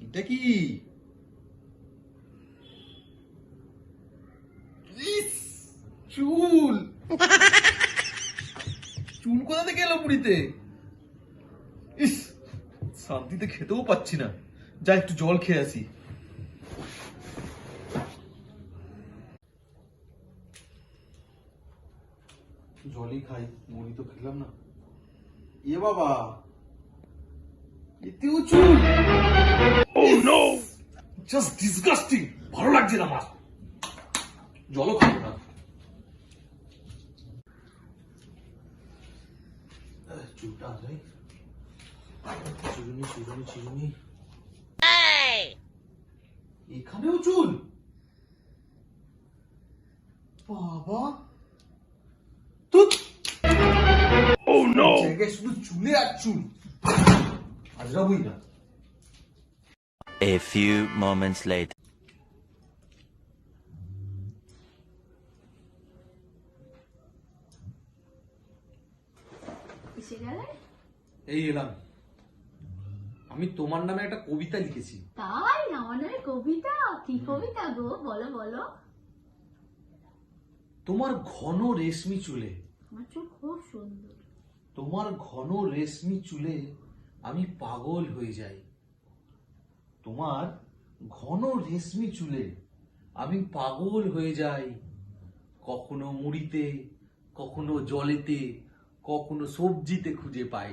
এটা কি? ইস, চুল চুল কোথা থেকে এলো মুড়িতে? ইস, শান্তিতে খেতেও পাচ্ছি না। যা একটু জল খেয়ে আসি। জলই খাই, মুড়ি তো খেলাম না। এ বাবা, এতেও চুল! Oh no! Just disgusting! ভালো লাগছে না আমার। জলও খাবো না। চুলটা আনলাই। চিরুনি। এখানেও চুল? বাবা, Oh no! জায়গায় শুধু চুলে আর চুল। আজরাবই না। A few moments later. এই এলাম। আমি তোমার নামে একটা কবিতা লিখেছি। তাই? আমার নামে কবিতা? কি কবিতা গো, বলো বলো। তোমার ঘন রেশমি চুলে, আমার চুল খুব সুন্দর। তোমার ঘন রেশমি চুলে আমি পাগল হয়ে যাই। তোমার ঘন রেশমি চুলে আমি পাগল হয়ে যাই। কখনো মুড়িতে, কখনো জলেতে, কখনো সবজিতে খুঁজে পাই।